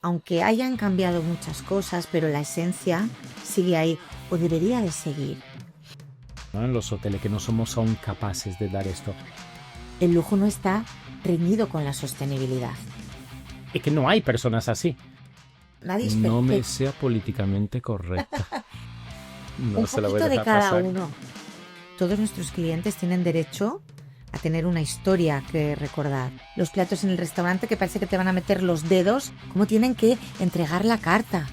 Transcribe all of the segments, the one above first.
Aunque hayan cambiado muchas cosas, pero la esencia sigue ahí o debería de seguir. ¿No? En los hoteles que no somos aún capaces de dar esto. El lujo no está reñido con la sostenibilidad. Es que no hay personas así. Nadie es No me perfecto. sea políticamente correcta. No Un se la voy a poquito de dejar cada pasar. uno. Todos nuestros clientes tienen derecho a tener una historia que recordar. Los platos en el restaurante que parece que te van a meter los dedos, cómo tienen que entregar la carta.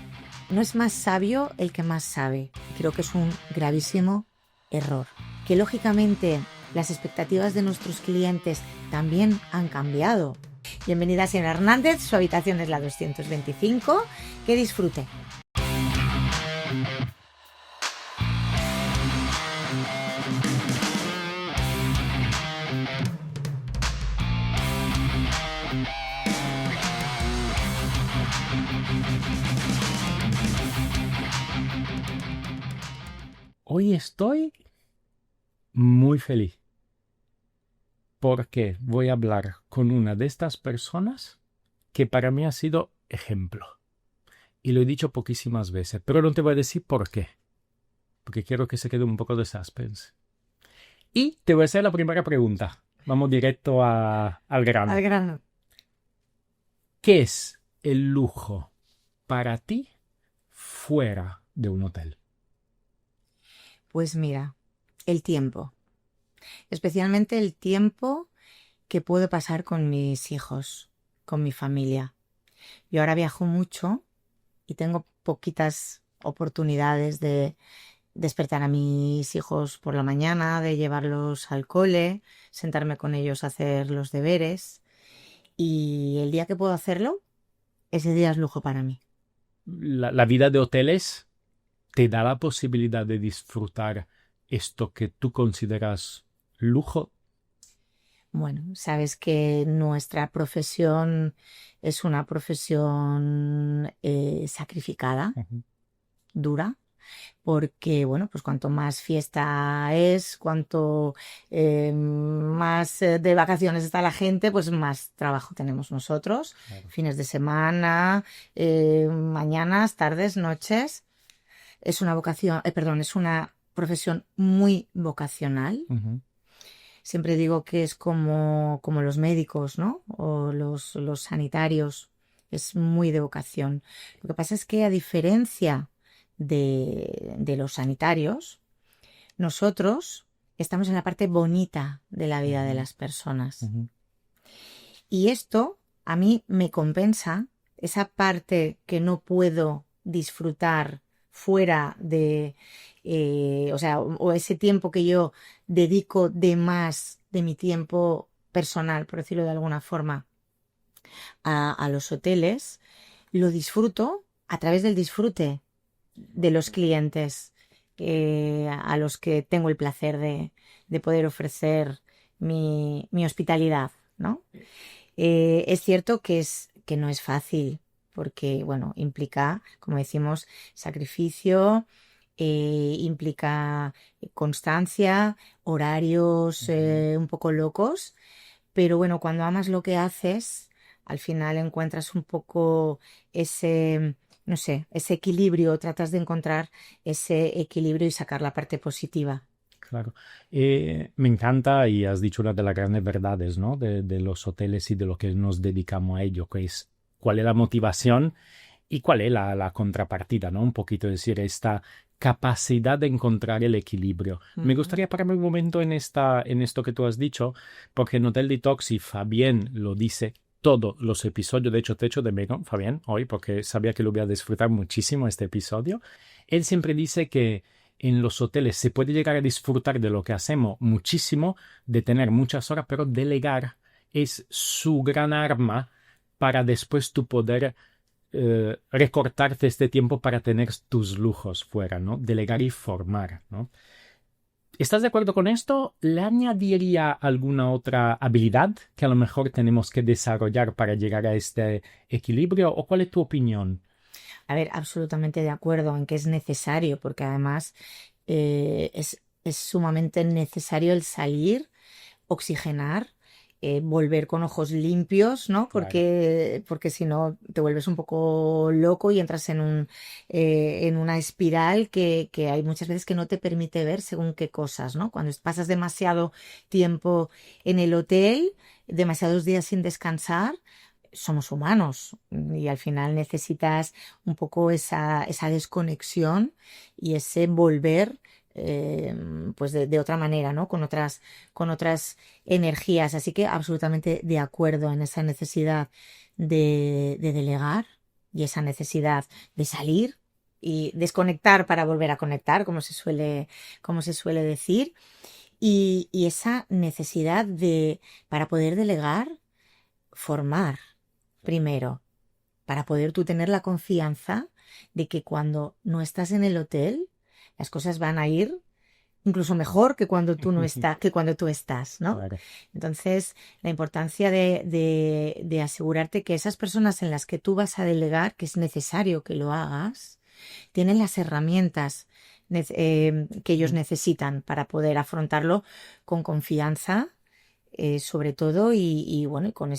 No es más sabio el que más sabe. Creo que es un gravísimo error. Que lógicamente las expectativas de nuestros clientes también han cambiado. Bienvenida, señora Hernández. Su habitación es la 225. Que disfrute. Hoy estoy muy feliz porque voy a hablar con una de estas personas que para mí ha sido ejemplo. Y lo he dicho poquísimas veces, pero no te voy a decir por qué, porque quiero que se quede un poco de suspense. Y te voy a hacer la primera pregunta. Vamos directo al Al grano. grano. ¿Qué es el lujo para ti fuera de un hotel? Pues mira, el tiempo. Especialmente el tiempo que puedo pasar con mis hijos, con mi familia. Yo ahora viajo mucho y tengo poquitas oportunidades de despertar a mis hijos por la mañana, de llevarlos al cole, sentarme con ellos a hacer los deberes. Y el día que puedo hacerlo, ese día es lujo para mí. La vida de hoteles te da la posibilidad de disfrutar esto que tú consideras lujo. Bueno, sabes que nuestra profesión es una profesión sacrificada, Ujú. dura, porque, bueno, pues cuanto más fiesta es, cuanto más de vacaciones está la gente, pues más trabajo tenemos nosotros. Claro. Fines de semana, mañanas, tardes, noches. Es una vocación, perdón, es una profesión muy vocacional. Ujú. Siempre digo que es como los médicos, ¿no? O los sanitarios. Es muy de vocación. Lo que pasa es que a diferencia de los sanitarios, nosotros estamos en la parte bonita de la vida de Ujú. las personas. Ujú. Y esto a mí me compensa esa parte que no puedo disfrutar fuera de, o sea, o ese tiempo que yo dedico de más de mi tiempo personal, por decirlo de alguna forma, a los hoteles, lo disfruto a través del disfrute de los clientes a los que tengo el placer de poder ofrecer mi hospitalidad, ¿no? Es cierto que no es fácil, porque, bueno, implica, como decimos, sacrificio, implica constancia, horarios Ujú. un poco locos, pero bueno, cuando amas lo que haces, al final encuentras un poco ese, no sé, ese equilibrio, tratas de encontrar ese equilibrio y sacar la parte positiva. Claro. Me encanta y has dicho una de las grandes verdades, ¿no? De los hoteles y de lo que nos dedicamos a ello, que es cuál es la motivación y cuál es la contrapartida, ¿no? Un poquito decir, esta capacidad de encontrar el equilibrio. Me Ujú. gustaría pararme un momento en esto que tú has dicho, porque en Hotel Detox, y Fabián lo dice todos los episodios, de hecho te echo de menos, Fabián, hoy, porque sabía que lo voy a disfrutar muchísimo este episodio. Él siempre dice que en los hoteles se puede llegar a disfrutar de lo que hacemos muchísimo, de tener muchas horas, pero delegar es su gran arma para después tú poder recortarte este tiempo para tener tus lujos fuera, ¿no? Delegar y formar, ¿no? ¿Estás de acuerdo con esto? ¿Le añadiría alguna otra habilidad que a lo mejor tenemos que desarrollar para llegar a este equilibrio? ¿O cuál es tu opinión? A ver, absolutamente de acuerdo en que es necesario, porque además es sumamente necesario el salir, oxigenar volver con ojos limpios, ¿no? Claro. Porque si no te vuelves un poco loco y entras en una espiral que hay muchas veces que no te permite ver según qué cosas, ¿no? Cuando pasas demasiado tiempo en el hotel, demasiados días sin descansar, somos humanos y al final necesitas un poco esa desconexión y ese volver eh, pues de otra manera, ¿no? Con otras energías. Así que absolutamente de acuerdo en esa necesidad de delegar y esa necesidad de salir y desconectar para volver a conectar, como se suele decir, y esa necesidad para poder delegar, formar primero, para poder tú tener la confianza de que cuando no estás en el hotel, las cosas van a ir incluso mejor que cuando tú no estás, que cuando tú estás, ¿no? Claro. Entonces, la importancia de asegurarte que esas personas en las que tú vas a delegar, que es necesario que lo hagas, tienen las herramientas que ellos necesitan para poder afrontarlo con confianza, sobre todo, y bueno, y con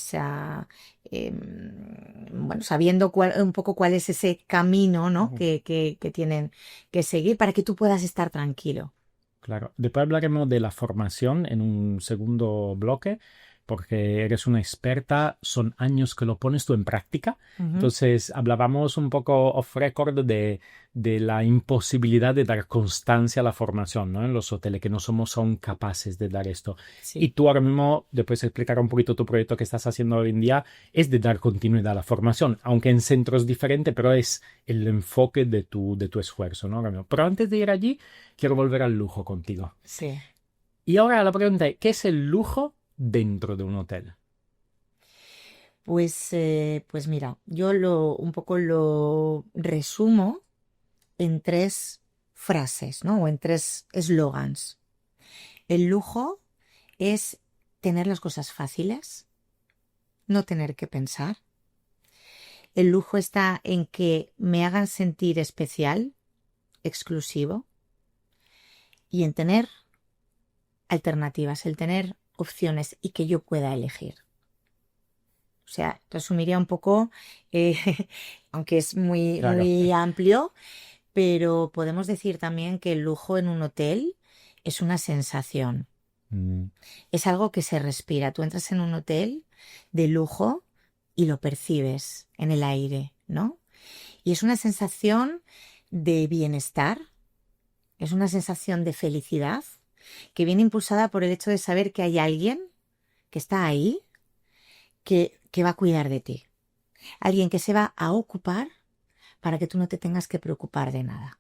bueno, sabiendo un poco cuál es ese camino, ¿no? que tienen que seguir para que tú puedas estar tranquilo. Claro. Después hablaremos de la formación en un segundo bloque, porque eres una experta, son años que lo pones tú en práctica. Ujú. Entonces, hablábamos un poco off record de la imposibilidad de dar constancia a la formación, ¿no? En los hoteles, que no somos aún capaces de dar esto. Y Sí, tú ahora mismo, después explicar un poquito tu proyecto que estás haciendo hoy en día, es de dar continuidad a la formación, aunque en centros diferentes, pero es el enfoque de tu esfuerzo, ¿no? Ahora mismo. Pero antes de ir allí, quiero volver al lujo contigo. sí. Y ahora la pregunta es, ¿qué es el lujo dentro de un hotel? Pues mira, yo un poco lo resumo en tres frases, ¿no? O en tres eslogans. El lujo es tener las cosas fáciles, no tener que pensar. El lujo está en que me hagan sentir especial, exclusivo, y en tener alternativas, el tener opciones y que yo pueda elegir. O sea, resumiría un poco, eh, aunque es muy, Claro. muy amplio, pero podemos decir también que el lujo en un hotel es una sensación, Mm, es algo que se respira. Tú entras en un hotel de lujo y lo percibes en el aire, ¿no? Y es una sensación de bienestar, es una sensación de felicidad que viene impulsada por el hecho de saber que hay alguien que está ahí, que va a cuidar de ti, alguien que se va a ocupar para que tú no te tengas que preocupar de nada.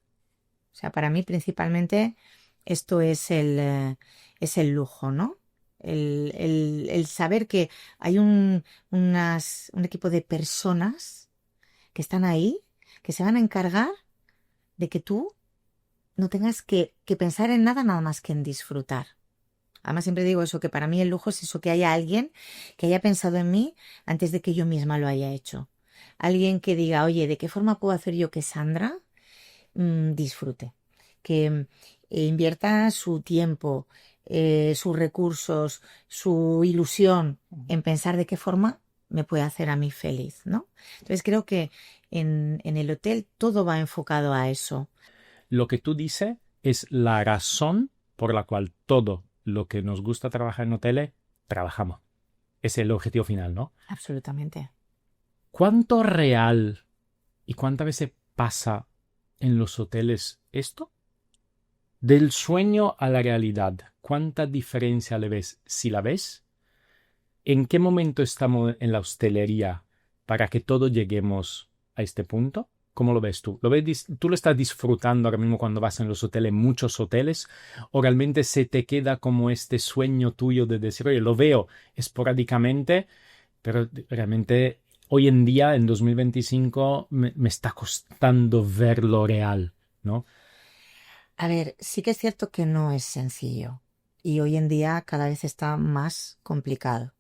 O sea, para mí principalmente esto es el lujo, ¿no? El saber que hay un equipo de personas que están ahí, que se van a encargar de que tú no tengas que pensar en nada más que en disfrutar. Además, siempre digo eso, que para mí el lujo es eso, que haya alguien que haya pensado en mí antes de que yo misma lo haya hecho. Alguien que diga, oye, ¿de qué forma puedo hacer yo que Sandra disfrute? Que invierta su tiempo, sus recursos, su ilusión en pensar de qué forma me puede hacer a mí feliz, ¿no? Entonces creo que en el hotel todo va enfocado a eso. Lo que tú dices es la razón por la cual todo lo que nos gusta trabajar en hoteles, trabajamos. Es el objetivo final, ¿no? Absolutamente. ¿Cuánto real y cuántas veces pasa en los hoteles esto? Del sueño a la realidad, ¿cuánta diferencia le ves? Si la ves, ¿en qué momento estamos en la hostelería para que todos lleguemos a este punto? ¿Cómo lo ves tú? ¿Tú lo estás disfrutando ahora mismo cuando vas en los hoteles, muchos hoteles? ¿O realmente se te queda como este sueño tuyo de decir, oye, lo veo esporádicamente, pero realmente hoy en día, en 2025, me está costando ver lo real, ¿no? A ver, sí que es cierto que no es sencillo y hoy en día cada vez está más complicado.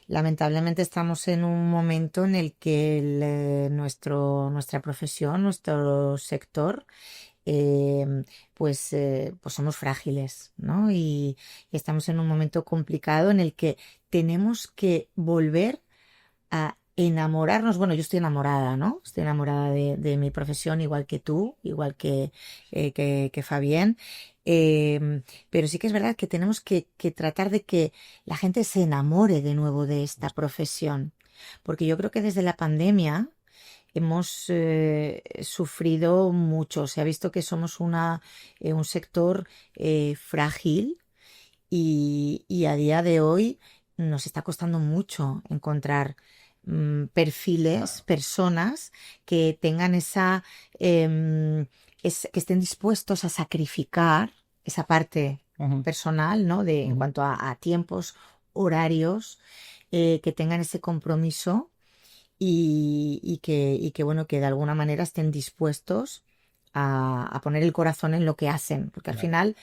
Lamentablemente estamos en un momento en el que nuestra profesión, nuestro sector, pues somos frágiles, ¿no? Y estamos en un momento complicado en el que tenemos que volver a enamorarnos. Bueno, yo estoy enamorada, ¿no? Estoy enamorada de mi profesión, igual que tú, igual que Fabián. Pero sí que es verdad que tenemos que tratar de que la gente se enamore de nuevo de esta profesión. Porque yo creo que desde la pandemia hemos sufrido mucho. Se ha visto que somos un sector frágil y a día de hoy nos está costando mucho encontrar perfiles, personas que tengan que estén dispuestos a sacrificar esa parte Ujú, personal, ¿no? En ujú. cuanto a tiempos, horarios, que tengan ese compromiso y que, bueno, que de alguna manera estén dispuestos a poner el corazón en lo que hacen, porque al Claro. final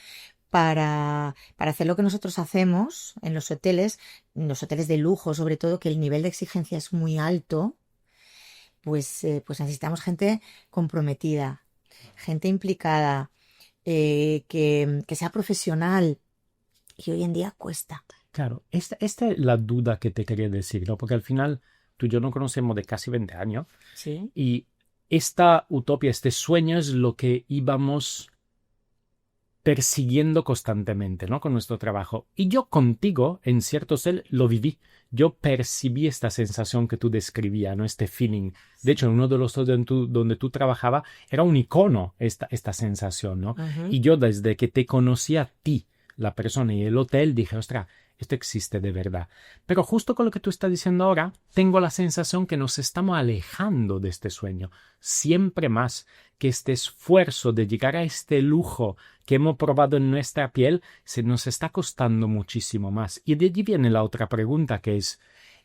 para hacer lo que nosotros hacemos en los hoteles de lujo, sobre todo, que el nivel de exigencia es muy alto, pues necesitamos gente comprometida, gente implicada, que sea profesional, y hoy en día cuesta. Claro, esta es la duda que te quería decir, ¿no? Porque al final tú y yo nos conocemos de casi 20 años Sí. y esta utopía, este sueño es lo que íbamos persiguiendo constantemente, ¿no? Con nuestro trabajo. Y yo contigo, en cierto cel, lo viví. Yo percibí esta sensación que tú describías, ¿no? Este feeling. De hecho, en uno de los dos donde tú trabajabas, era un icono esta sensación, ¿no? Ujú. Y yo desde que te conocí a ti, la persona y el hotel, dije, ostras, esto existe de verdad. Pero justo con lo que tú estás diciendo ahora, tengo la sensación que nos estamos alejando de este sueño. Siempre más que este esfuerzo de llegar a este lujo que hemos probado en nuestra piel se nos está costando muchísimo más. Y de allí viene la otra pregunta que es,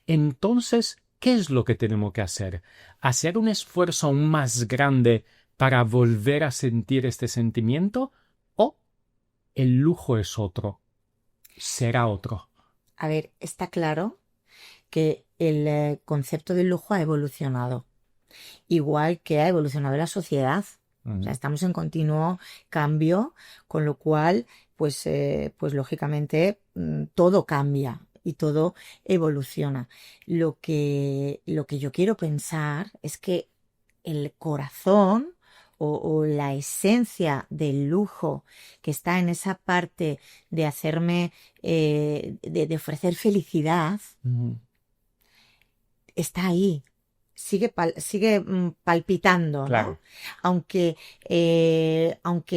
entonces, ¿qué es lo que tenemos que hacer? ¿Hacer un esfuerzo aún más grande para volver a sentir este sentimiento? ¿O el lujo es otro? ¿Será otro? A ver, está claro que el concepto del lujo ha evolucionado, igual que ha evolucionado la sociedad. O sea, Mm, estamos en continuo cambio, con lo cual, pues lógicamente, todo cambia y todo evoluciona. Lo que yo quiero pensar es que el corazón o la esencia del lujo que está en esa parte de hacerme, de ofrecer felicidad, mm, está ahí, sigue palpitando, ¿no? claro. Aunque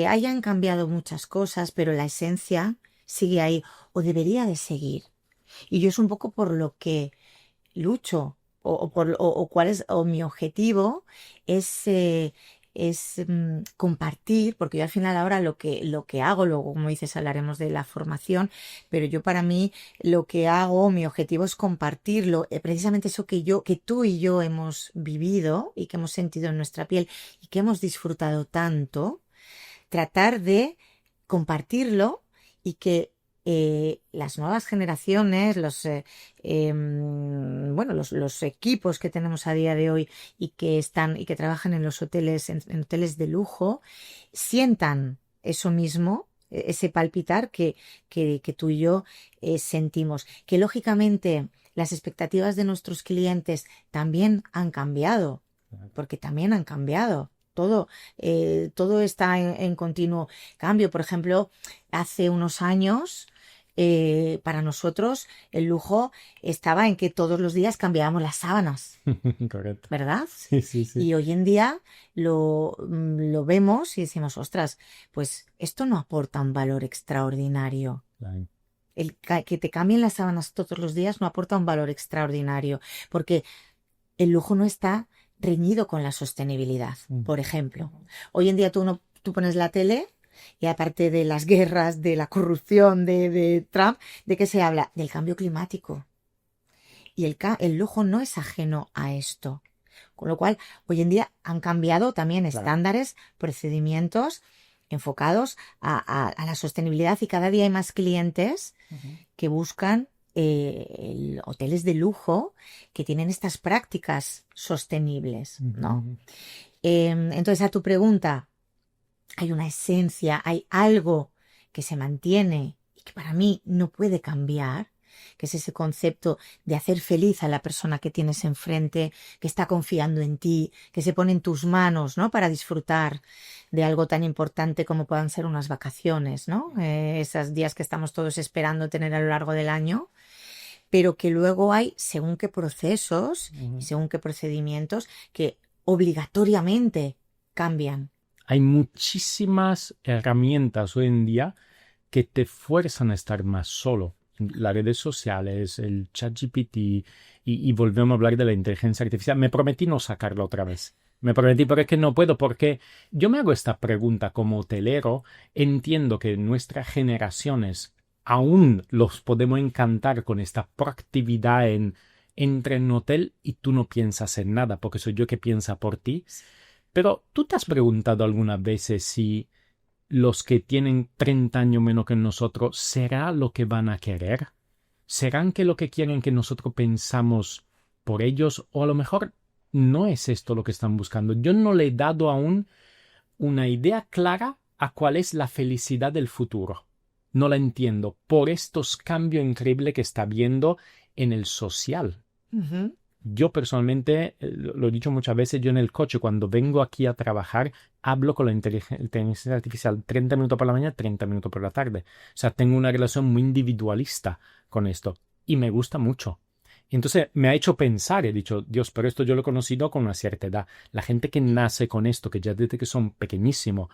hayan cambiado muchas cosas, pero la esencia sigue ahí o debería de seguir. Y yo es un poco por lo que lucho o cuál es o mi objetivo es compartir, porque yo al final ahora lo que hago, luego como dices hablaremos de la formación, pero yo para mí lo que hago, mi objetivo es compartirlo, precisamente eso que tú y yo hemos vivido y que hemos sentido en nuestra piel y que hemos disfrutado tanto, tratar de compartirlo y que las nuevas generaciones, bueno, los equipos que tenemos a día de hoy y que trabajan en los hoteles, en hoteles de lujo, sientan eso mismo, ese palpitar que tú y yo sentimos. Que lógicamente las expectativas de nuestros clientes también han cambiado, porque también han cambiado. Todo está en continuo cambio. Por ejemplo, hace unos años, para nosotros, el lujo estaba en que todos los días cambiábamos las sábanas, Correcto. ¿verdad? Sí, sí, sí. Y hoy en día lo vemos y decimos, ostras, pues esto no aporta un valor extraordinario. Claro. Que te cambien las sábanas todos los días no aporta un valor extraordinario, porque el lujo no está reñido con la sostenibilidad. Mm, Por ejemplo, hoy en día tú pones la tele y aparte de las guerras, de la corrupción de Trump, ¿de qué se habla? Del cambio climático. Y el lujo no es ajeno a esto. Con lo cual, hoy en día han cambiado también claro. estándares, procedimientos enfocados a la sostenibilidad y cada día hay más clientes Ujú, que buscan hoteles de lujo que tienen estas prácticas sostenibles, ujú, ¿no? ujú. Entonces, a tu pregunta, hay una esencia, hay algo que se mantiene y que para mí no puede cambiar, que es ese concepto de hacer feliz a la persona que tienes enfrente, que está confiando en ti, que se pone en tus manos, ¿no? Para disfrutar de algo tan importante como puedan ser unas vacaciones, ¿no? Esos días que estamos todos esperando tener a lo largo del año, pero que luego hay según qué procesos y según qué procedimientos que obligatoriamente cambian. Hay muchísimas herramientas hoy en día que te fuerzan a estar más solo. Las redes sociales, el ChatGPT y volvemos a hablar de la inteligencia artificial. Me prometí no sacarlo otra vez. Me prometí, pero es que no puedo porque yo me hago esta pregunta como hotelero. Entiendo que nuestras generaciones aún los podemos encantar con esta proactividad en entra en un hotel y tú no piensas en nada porque soy yo que piensa por ti. Pero ¿tú te has preguntado algunas veces si los que tienen 30 años menos que nosotros, ¿será lo que van a querer? ¿Serán que lo que quieren que nosotros pensamos por ellos? O a lo mejor no es esto lo que están buscando. Yo no le he dado aún una idea clara a cuál es la felicidad del futuro. No la entiendo por estos cambios increíbles que está viendo en el social. Uh-huh. Yo personalmente, lo he dicho muchas veces, yo en el coche cuando vengo aquí a trabajar hablo con la inteligencia artificial 30 minutos por la mañana, 30 minutos por la tarde. O sea, tengo una relación muy individualista con esto y me gusta mucho. Y entonces me ha hecho pensar, he dicho, Dios, pero esto yo lo he conocido con una cierta edad. La gente que nace con esto, que ya desde que son pequeñísimos,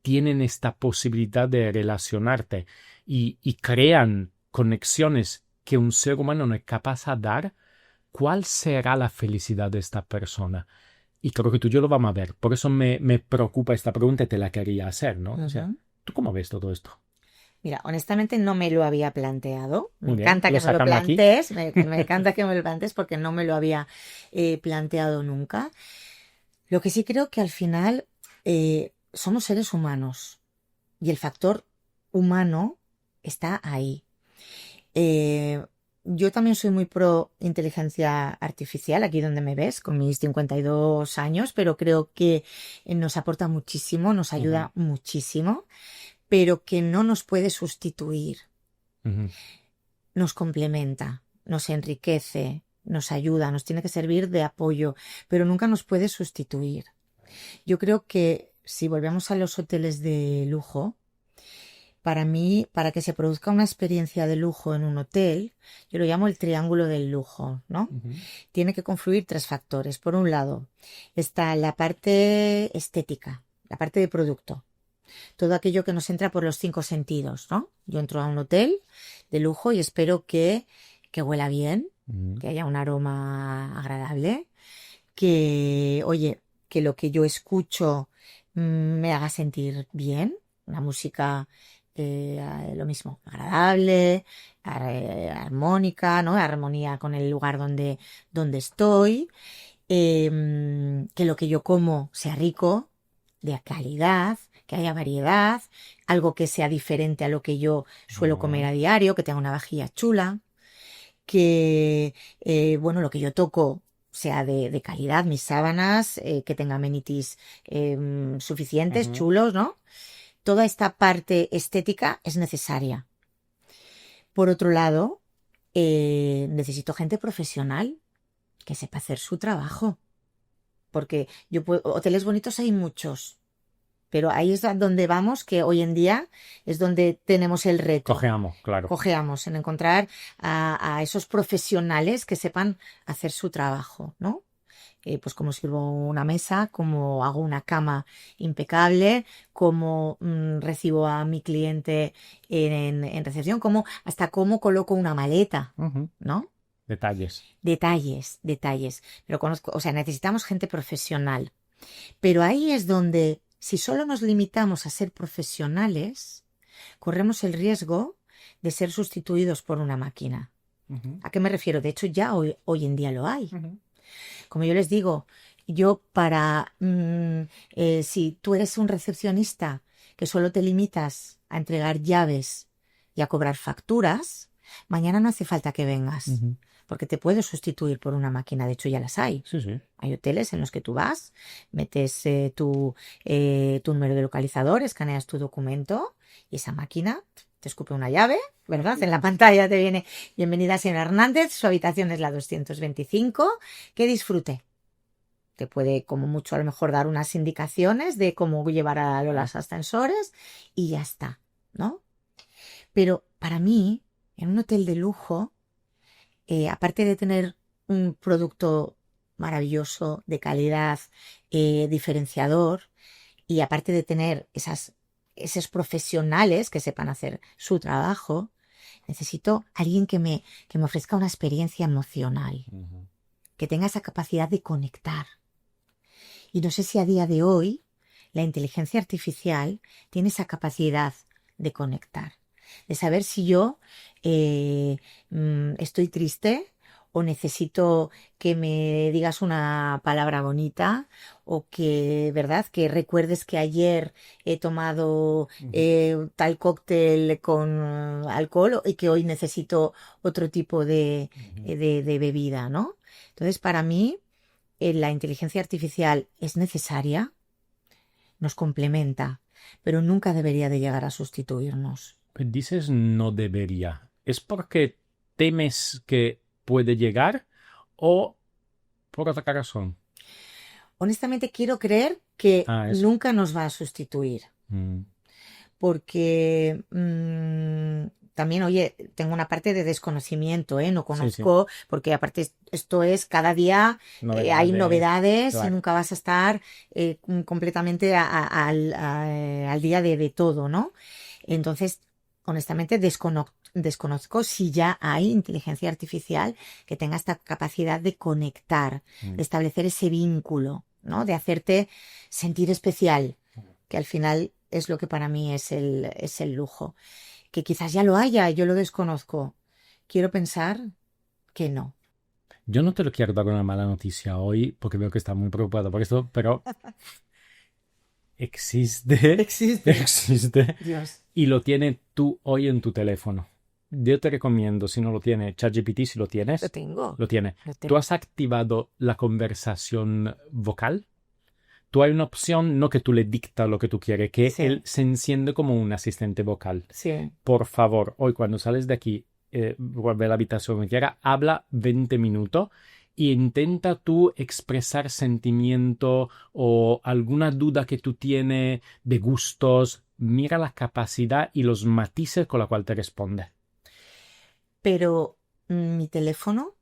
tienen esta posibilidad de relacionarte y crean conexiones que un ser humano no es capaz de dar. ¿Cuál será la felicidad de esta persona? Y creo que tú y yo lo vamos a ver. Por eso me preocupa esta pregunta y te la quería hacer, ¿no? Uh-huh. O sea, ¿tú cómo ves todo esto? Mira, honestamente no me lo había planteado. Me Muy bien, encanta lo que me lo sacamos aquí. plantees, me encanta que me lo plantees porque no me lo había planteado nunca. Lo que sí creo que al final somos seres humanos y el factor humano está ahí. Yo también soy muy pro inteligencia artificial, aquí donde me ves, con mis 52 años, pero creo que nos aporta muchísimo, nos ayuda muchísimo, pero que no nos puede sustituir. Nos complementa, nos enriquece, nos ayuda, nos tiene que servir de apoyo, pero nunca nos puede sustituir. Yo creo que si volvemos a los hoteles de lujo, para mí, para que se produzca una experiencia de lujo en un hotel, yo lo llamo el triángulo del lujo, ¿no? Tiene que confluir 3 factores. Por un lado, está la parte estética, la parte de producto. Todo aquello que nos entra por los 5 sentidos, ¿no? Yo entro a un hotel de lujo y espero que huela bien, que haya un aroma agradable, que, oye, que lo que yo escucho me haga sentir bien, una música lo mismo, agradable, armónica, ¿no? Armonía con el lugar donde estoy, que lo que yo como sea rico, de calidad, que haya variedad, algo que sea diferente a lo que yo suelo comer a diario, que tenga una vajilla chula, que, bueno, lo que yo toco sea de calidad, mis sábanas, que tenga amenities suficientes, chulos, ¿no? Toda esta parte estética es necesaria. Por otro lado, necesito gente profesional que sepa hacer su trabajo. Porque hoteles bonitos hay muchos, pero ahí es donde vamos, que hoy en día es donde tenemos el reto. Cojeamos, claro. Cojeamos en encontrar a esos profesionales que sepan hacer su trabajo, ¿no? Pues como sirvo una mesa, como hago una cama impecable, como recibo a mi cliente en recepción, hasta cómo coloco una maleta, ¿no? Detalles. Detalles. Pero necesitamos gente profesional. Pero ahí es donde, si solo nos limitamos a ser profesionales, corremos el riesgo de ser sustituidos por una máquina. ¿A qué me refiero? De hecho, ya hoy en día lo hay. Como yo les digo, si tú eres un recepcionista que solo te limitas a entregar llaves y a cobrar facturas, mañana no hace falta que vengas. porque te puedo sustituir por una máquina, de hecho ya las hay. Sí, sí. Hay hoteles en los que tú vas, metes tu número de localizador, escaneas tu documento y esa máquina te escupe una llave, ¿verdad? En la pantalla te viene: bienvenida, señora Hernández, su habitación es la 225, que disfrute. Te puede, como mucho, a lo mejor dar unas indicaciones de cómo llevar a los ascensores y ya está, ¿no? Pero para mí, en un hotel de lujo, aparte de tener un producto maravilloso, de calidad, diferenciador, y aparte de tener esos profesionales que sepan hacer su trabajo, necesito alguien que me ofrezca una experiencia emocional, que tenga esa capacidad de conectar. Y no sé si a día de hoy la inteligencia artificial tiene esa capacidad de conectar, de saber si yo estoy triste o necesito que me digas una palabra bonita, o que, ¿verdad?, que recuerdes que ayer he tomado tal cóctel con alcohol y que hoy necesito otro tipo de bebida, ¿no? Entonces, para mí, la inteligencia artificial es necesaria, nos complementa, pero nunca debería de llegar a sustituirnos. Pues dices no debería. ¿Es porque temes que puede llegar o por otra razón? Honestamente, quiero creer que Eso. nunca nos va a sustituir, porque también, oye, tengo una parte de desconocimiento, no conozco, porque aparte esto es cada día, hay novedades, claro. Y nunca vas a estar completamente al día de todo, ¿no? Entonces, honestamente, desconozco si ya hay inteligencia artificial que tenga esta capacidad de conectar, de establecer ese vínculo, ¿no? De hacerte sentir especial, que al final es lo que para mí es el lujo. Que quizás ya lo haya, yo lo desconozco. Quiero pensar que no. Yo no te lo quiero dar una mala noticia hoy porque veo que estás muy preocupado por esto, pero existe. Dios. Y lo tienes tú hoy en tu teléfono. Yo te recomiendo, si no lo tienes, ChatGPT, si lo tienes. Lo tengo. Lo tiene. ¿Tú has activado la conversación vocal? Tú hay una opción, no que tú le dictas lo que tú quieres, que él se enciende como un asistente vocal. Sí. Por favor, hoy cuando sales de aquí, vuelve a la habitación que quiera, habla 20 minutos e intenta tú expresar sentimiento o alguna duda que tú tienes de gustos. Mira la capacidad y los matices con la cual te responde. Pero mi teléfono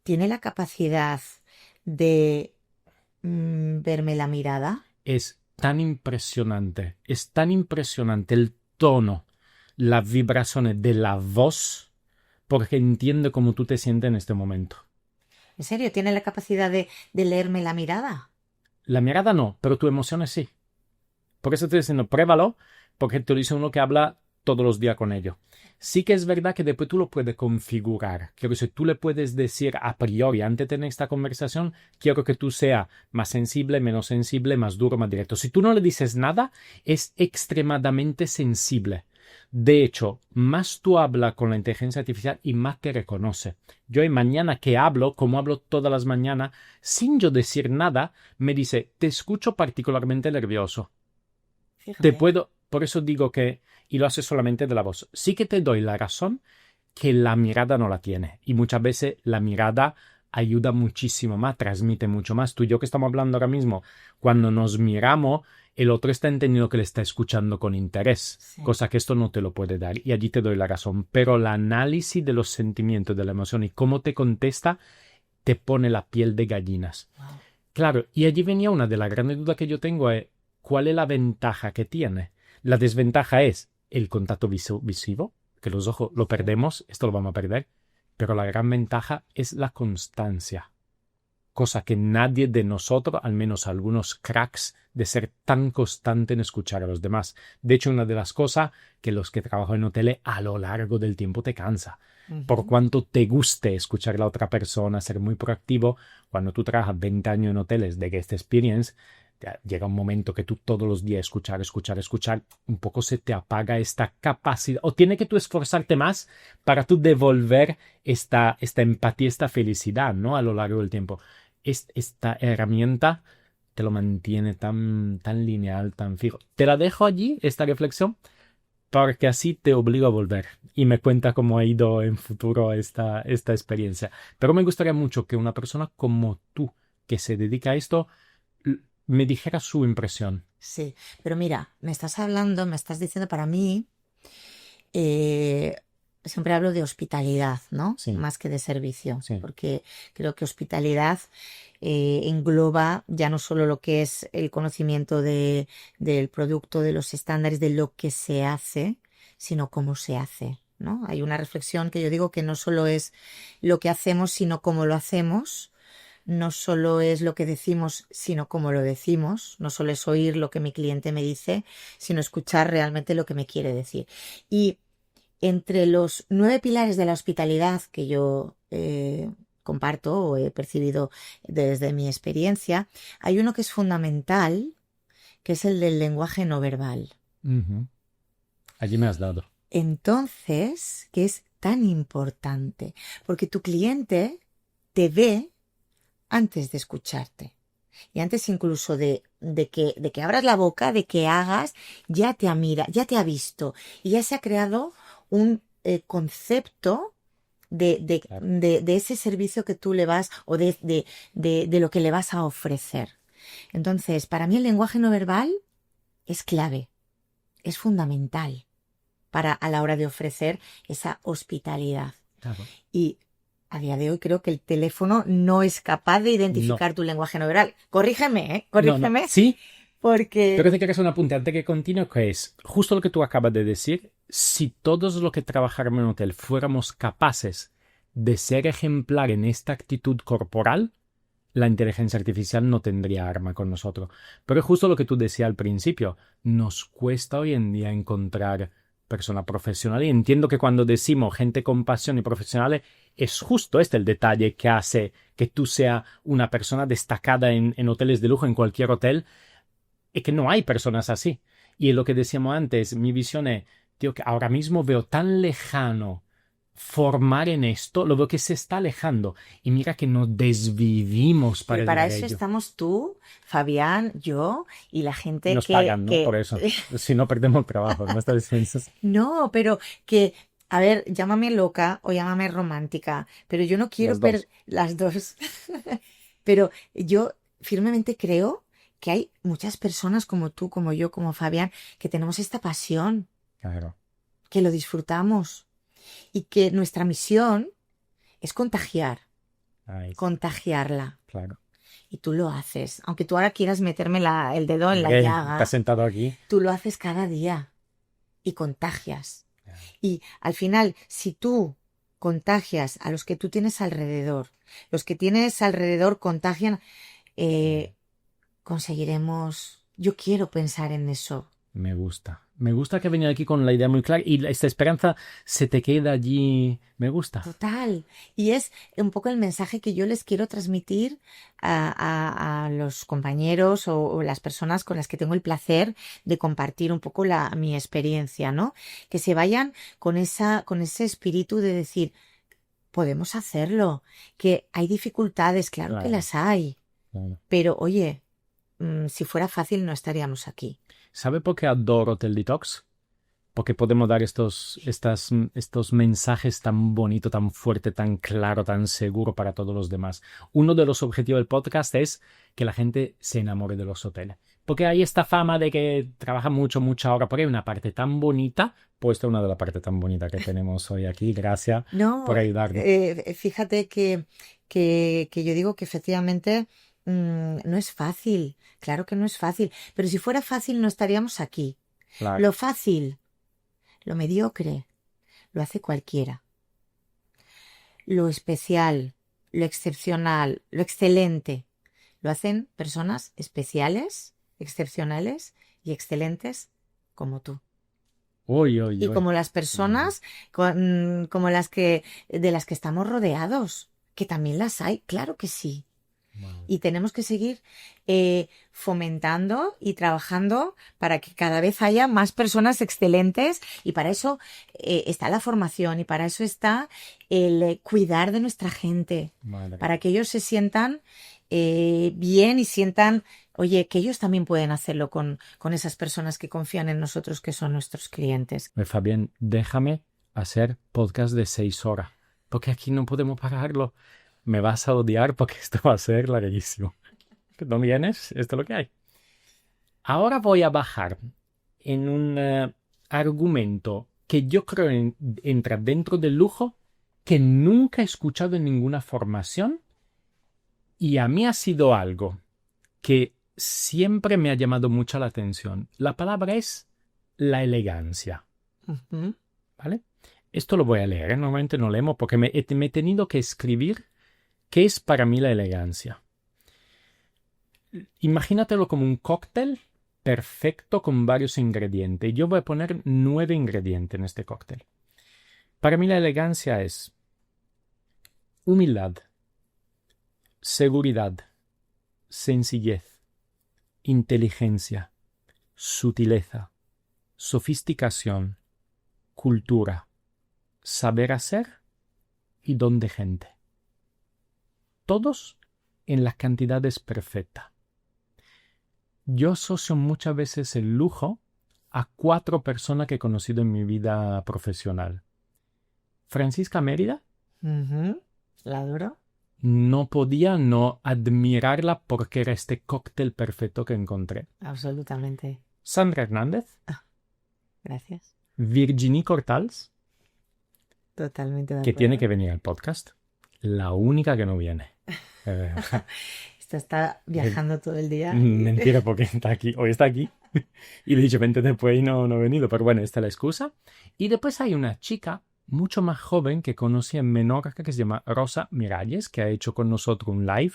tiene la capacidad de verme la mirada. Es tan impresionante el tono, las vibraciones de la voz, porque entiende cómo tú te sientes en este momento. ¿En serio? ¿Tiene la capacidad de leerme la mirada? La mirada no, pero tu emociones sí. Por eso estoy diciendo, pruébalo, porque te lo dice uno que habla todos los días con ello. Sí que es verdad que después tú lo puedes configurar. Quiero decir, tú le puedes decir a priori, antes de tener esta conversación, quiero que tú seas más sensible, menos sensible, más duro, más directo. Si tú no le dices nada, es extremadamente sensible. De hecho, más tú hablas con la inteligencia artificial y más te reconoce. Yo mañana que hablo, como hablo todas las mañanas, sin yo decir nada, me dice, te escucho particularmente nervioso. Fíjate. Por eso digo que, y lo hace solamente de la voz, sí que te doy la razón que la mirada no la tiene. Y muchas veces la mirada ayuda muchísimo más, transmite mucho más. Tú y yo que estamos hablando ahora mismo, cuando nos miramos, el otro está entendiendo que le está escuchando con interés, cosa que esto no te lo puede dar. Y allí te doy la razón. Pero el análisis de los sentimientos, de la emoción y cómo te contesta, te pone la piel de gallinas. Wow. Claro, y allí venía una de las grandes dudas que yo tengo, es ¿cuál es la ventaja que tiene? La desventaja es el contacto visivo, que los ojos lo perdemos, esto lo vamos a perder, pero la gran ventaja es la constancia, cosa que nadie de nosotros, al menos algunos cracks, de ser tan constante en escuchar a los demás. De hecho, una de las cosas que los que trabajan en hoteles a lo largo del tiempo te cansa. Por cuanto te guste escuchar a la otra persona, ser muy proactivo, cuando tú trabajas 20 años en hoteles de guest experience, llega un momento que tú todos los días escuchar, un poco se te apaga esta capacidad, o tiene que tú esforzarte más para tú devolver esta empatía, esta felicidad, ¿no? A lo largo del tiempo. Esta herramienta te lo mantiene tan lineal, tan fijo. Te la dejo allí, esta reflexión, porque así te obligo a volver y me cuenta cómo ha ido en futuro esta experiencia. Pero me gustaría mucho que una persona como tú, que se dedica a esto, me dijera su impresión. Sí, pero mira, me estás diciendo para mí, eh, siempre hablo de hospitalidad, ¿no? Sí, Más que de servicio, sí, porque creo que hospitalidad engloba ya no solo lo que es el conocimiento del producto, de los estándares, de lo que se hace, sino cómo se hace, ¿no? Hay una reflexión que yo digo que no solo es lo que hacemos, sino cómo lo hacemos. No solo es lo que decimos, sino cómo lo decimos. No solo es oír lo que mi cliente me dice, sino escuchar realmente lo que me quiere decir. Y entre los 9 pilares de la hospitalidad que yo comparto o he percibido desde mi experiencia, hay uno que es fundamental, que es el del lenguaje no verbal. Ujú. Allí me has dado. Entonces, que es tan importante, porque tu cliente te ve antes de escucharte. Y antes incluso de que abras la boca, de que hagas, ya te ha mira, ya te ha visto. Y ya se ha creado un concepto Claro. de ese servicio que tú le vas o de lo que le vas a ofrecer. Entonces, para mí el lenguaje no verbal es clave, es fundamental para a la hora de ofrecer esa hospitalidad. Claro. Y a día de hoy creo que el teléfono no es capaz de No, identificar tu lenguaje no verbal. Corrígeme, ¿eh? no. Corrígeme, Sí, pero porque... te quieres un apunte antes que continúe, que es justo lo que tú acabas de decir. Si todos los que trabajamos en un hotel fuéramos capaces de ser ejemplar en esta actitud corporal, la inteligencia artificial no tendría arma con nosotros. Pero es justo lo que tú decías al principio. Nos cuesta hoy en día encontrar persona profesional y entiendo que cuando decimos gente con pasión y profesionales es justo este el detalle que hace que tú seas una persona destacada en hoteles de lujo, en cualquier hotel, y que no hay personas así. Y lo que decíamos antes, mi visión es, tío, que ahora mismo veo tan lejano formar en esto, lo veo que se está alejando. Y mira que nos desvivimos para Pero llegar para a eso ello. estamos tú, Fabián, yo y la Y gente nos pagan, ¿no? Por eso. Si no, perdemos el trabajo, nuestras defensas. No, pero que... A ver, llámame loca o llámame romántica, pero yo no quiero Las dos. las dos. Pero yo firmemente creo que hay muchas personas como tú, como yo, como Fabián, que tenemos esta pasión, Claro. que lo disfrutamos y que nuestra misión es Ahí está. contagiarla. Claro. Y tú lo haces. Aunque tú ahora quieras meterme el dedo en la Hombre, estás llaga, sentado aquí. tú lo haces cada día y contagias. Y al final, si tú contagias a los que tú tienes alrededor, los que tienes alrededor contagian, eh, conseguiremos... Yo quiero pensar en eso. Me gusta. Me gusta que venga aquí con la idea muy clara y esta esperanza se te queda allí. Me gusta. Total. Y es un poco el mensaje que yo les quiero transmitir a los compañeros o las personas con las que tengo el placer de compartir un poco mi experiencia, ¿no? Que se vayan con ese espíritu de decir, podemos hacerlo, que hay dificultades, claro que Claro, las hay, claro. pero oye, si fuera fácil no estaríamos aquí. ¿Sabe por qué adoro Hotel Detox? Porque podemos dar estos mensajes tan bonito, tan fuerte, tan claro, tan seguro para todos los demás. Uno de los objetivos del podcast es que la gente se enamore de los hoteles. Porque hay esta fama de que trabaja mucho, mucha hora, porque hay una parte tan bonita, pues esta es una de las partes tan bonitas que tenemos hoy aquí. Gracias por No, ayudarnos. fíjate que yo digo que efectivamente no es fácil, claro que no es fácil, pero si fuera fácil no estaríamos aquí. Claro. Lo fácil, lo mediocre, lo hace cualquiera. Lo especial, lo excepcional, lo excelente, lo hacen personas especiales, excepcionales y excelentes como tú. Uy, uy, Y uy. como las personas como de las que estamos rodeados, que también las hay, claro que sí. Wow. Y tenemos que seguir fomentando y trabajando para que cada vez haya más personas excelentes, y para eso está la formación, y para eso está el cuidar de nuestra gente, Madre. para que ellos se sientan bien y sientan, oye, que ellos también pueden hacerlo con esas personas que confían en nosotros, que son nuestros clientes. Fabián, déjame hacer podcast de 6 horas, porque aquí no podemos pararlo. Me vas a odiar porque esto va a ser larguísimo. ¿No vienes? Esto es lo que hay. Ahora voy a bajar en un argumento que yo creo entra dentro del lujo, que nunca he escuchado en ninguna formación, y a mí ha sido algo que siempre me ha llamado mucho la atención. La palabra es la elegancia. Ujú. ¿Vale? Esto lo voy a leer, normalmente no leemos porque me he tenido que escribir qué es para mí la elegancia. Imagínatelo como un cóctel perfecto con varios ingredientes. Yo voy a poner 9 ingredientes en este cóctel. Para mí la elegancia es humildad, seguridad, sencillez, inteligencia, sutileza, sofisticación, cultura, saber hacer y don de gente. Todos en las cantidades perfectas. Yo asocio muchas veces el lujo a 4 personas que he conocido en mi vida profesional. Francisca Mérida, Ujú. ¿La adoro? no podía no admirarla porque era este cóctel perfecto que encontré. Absolutamente. Sandra Hernández, Gracias. Virginie Cortals, Totalmente de que acuerdo. tiene que venir al podcast, la única que no viene. Esta está viajando todo el día. Mentira, porque está aquí. Hoy está aquí. Y le he dicho, vente después y no he venido. Pero bueno, esta es la excusa. Y después hay una chica mucho más joven que conocí en Menorca que se llama Rosa Miralles, que ha hecho con nosotros un live.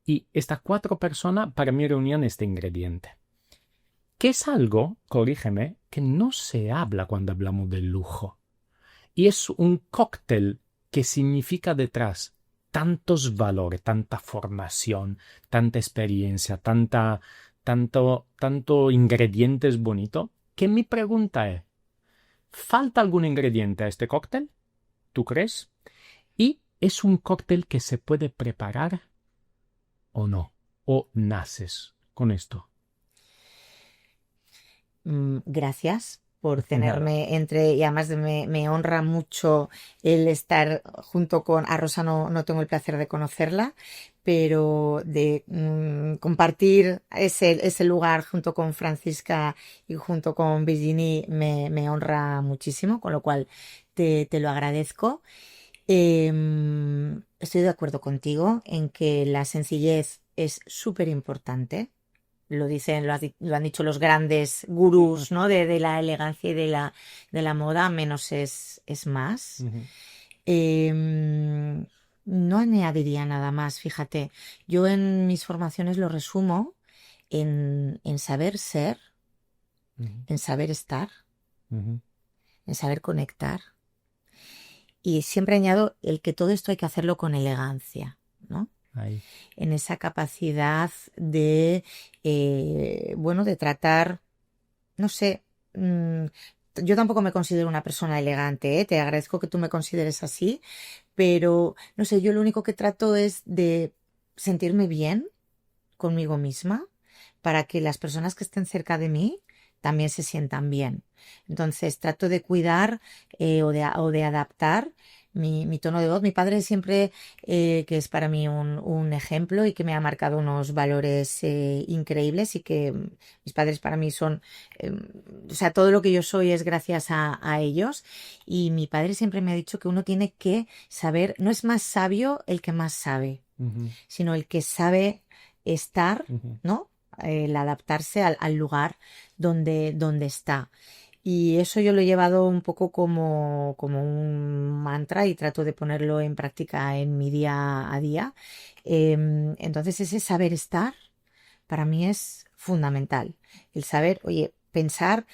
Y estas 4 personas para mí reunían este ingrediente. Que es algo, corrígeme, que no se habla cuando hablamos del lujo. Y es un cóctel que significa detrás tantos valores, tanta formación, tanta experiencia, tanto ingredientes bonitos, que mi pregunta es, ¿falta algún ingrediente a este cóctel? ¿Tú crees? ¿Y es un cóctel que se puede preparar o no? ¿O naces con esto? Gracias por tenerme entre, y además me honra mucho el estar junto con, a Rosa no tengo el placer de conocerla, pero de compartir ese lugar junto con Francisca y junto con Virginie me honra muchísimo, con lo cual te lo agradezco. Estoy de acuerdo contigo en que la sencillez es súper importante. Lo dicen, lo han dicho los grandes gurús, ¿no? De la elegancia y de la moda, menos es más. No añadiría nada más, fíjate. Yo en mis formaciones lo resumo en saber ser, en saber estar, en saber conectar. Y siempre añado el que todo esto hay que hacerlo con elegancia, ¿no? Ahí. En esa capacidad de, bueno, de tratar, no sé, yo tampoco me considero una persona elegante, ¿eh? Te agradezco que tú me consideres así, pero, no sé, yo lo único que trato es de sentirme bien conmigo misma para que las personas que estén cerca de mí también se sientan bien. Entonces trato de cuidar o de adaptar mi tono de voz. Mi padre siempre, que es para mí un ejemplo y que me ha marcado unos valores increíbles, y que mis padres para mí son, o sea, todo lo que yo soy es gracias a ellos. Y mi padre siempre me ha dicho que uno tiene que saber, no es más sabio el que más sabe, sino el que sabe estar, ¿no? El adaptarse al lugar donde está. Y eso yo lo he llevado un poco como un mantra, y trato de ponerlo en práctica en mi día a día. Entonces ese saber estar para mí es fundamental. El saber, oye, pensar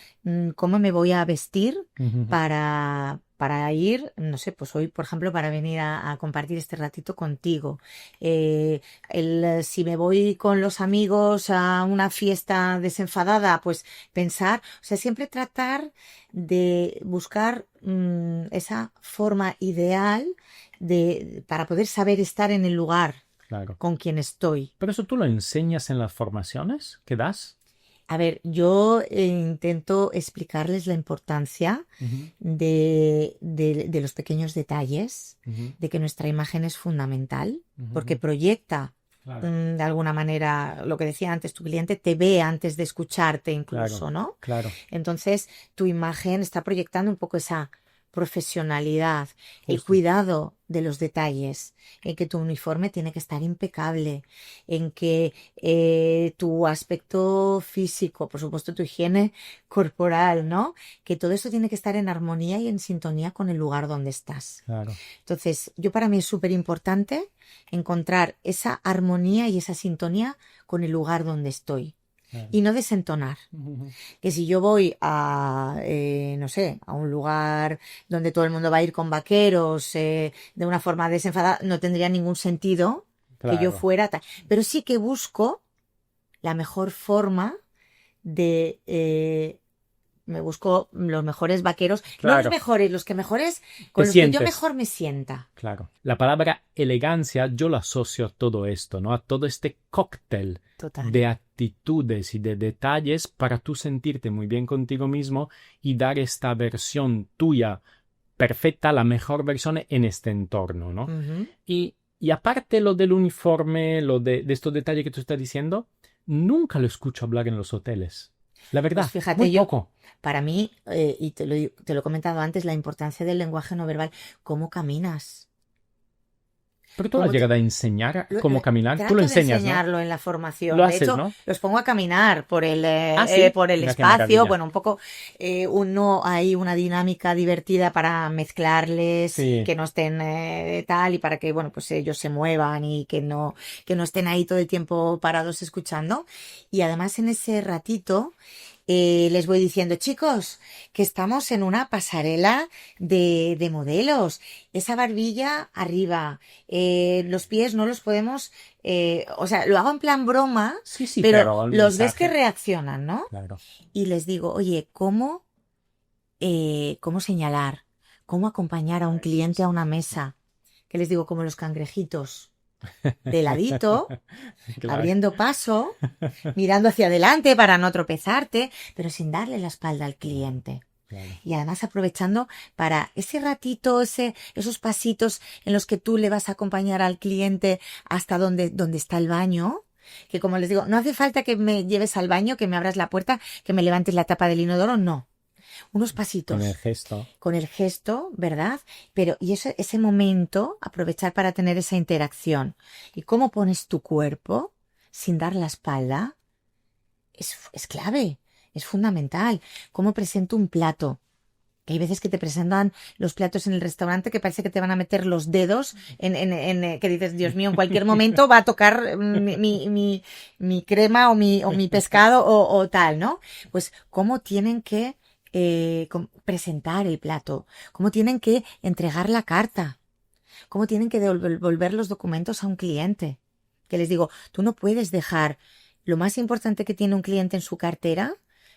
cómo me voy a vestir para para ir, no sé, pues hoy, por ejemplo, para venir a compartir este ratito contigo. Si me voy con los amigos a una fiesta desenfadada, pues pensar, o sea, siempre tratar de buscar esa forma ideal para poder saber estar en el lugar Claro. con quien estoy. ¿Pero eso tú lo enseñas en las formaciones que das? A ver, yo intento explicarles la importancia Ujú, de los pequeños detalles, ujú, de que nuestra imagen es fundamental, porque ujú. proyecta Claro, de alguna manera lo que decía antes, tu cliente te ve antes de escucharte claro, incluso, ¿no? claro, Entonces, tu imagen está proyectando un poco esa profesionalidad, el justo. cuidado de los detalles, en que tu uniforme tiene que estar impecable, en que tu aspecto físico, por supuesto tu higiene corporal, ¿no? Que todo eso tiene que estar en armonía y en sintonía con el lugar donde estás. Claro, Entonces, yo para mí es súper importante encontrar esa armonía y esa sintonía con el lugar donde estoy claro. y no desentonar. Ujú, Que si yo voy a, no sé, a un lugar donde todo el mundo va a ir con vaqueros de una forma desenfadada, no tendría ningún sentido que yo claro. fuera tal. Pero sí que busco la mejor forma de... me busco los mejores vaqueros, no los Claro, mejores, los que mejores, te con los que yo sientes. mejor me sienta. Claro. La palabra elegancia yo la asocio a todo esto, ¿no? A todo este cóctel Total. de actitudes y de detalles para tú sentirte muy bien contigo mismo y dar esta versión tuya perfecta, la mejor versión en este entorno, ¿no? Ujú. Y aparte lo del uniforme, lo de estos detalles que tú estás diciendo, nunca lo escucho hablar en los hoteles. La Pues verdad, muy fíjate, yo, poco. para mí, y te lo he comentado antes, la importancia del lenguaje no verbal, cómo caminas, Pero tú lo has cómo te, llegado a enseñar lo- cómo lo- caminar. Tú lo trato de enseñas, ¿no? enseñarlo en la Lo formación. De haces, hecho, ¿no? los pongo a caminar Ah, sí. por el Mira qué espacio. maravilla. Bueno, un poco, hay una dinámica divertida para mezclarles y Sí. que no estén tal y para que, bueno, pues ellos se muevan y que no estén ahí todo el tiempo parados escuchando. Y además en ese ratito les voy diciendo, chicos, que estamos en una pasarela de modelos. Esa barbilla arriba, los pies no los podemos, o sea, lo hago en plan broma, Sí, sí, pero pero el los ves que mensaje. reaccionan, ¿no? Claro. Y les digo, oye, ¿cómo señalar? ¿Cómo acompañar a un cliente a una mesa? Que les digo, como los cangrejitos, de ladito, Claro. abriendo paso, mirando hacia adelante para no tropezarte, pero sin darle la espalda al cliente. Claro. Y además aprovechando para ese ratito, esos pasitos en los que tú le vas a acompañar al cliente hasta donde está el baño, que como les digo, no hace falta que me lleves al baño, que me abras la puerta, que me levantes la tapa del inodoro, no. Unos Con el pasitos gesto. con el gesto, ¿verdad? Pero, y ese momento, aprovechar para tener esa interacción. ¿Y cómo pones tu cuerpo sin dar la espalda? Es clave, es fundamental. ¿Cómo presento un plato? Que hay veces que te presentan los platos en el restaurante que parece que te van a meter los dedos que dices, Dios mío, en cualquier momento va a tocar mi crema o mi pescado o tal, ¿no? Pues cómo tienen que presentar el plato, cómo tienen que entregar la carta, cómo tienen que devolver los documentos a un cliente. Que les digo, tú no puedes dejar lo más importante que tiene un cliente en su cartera,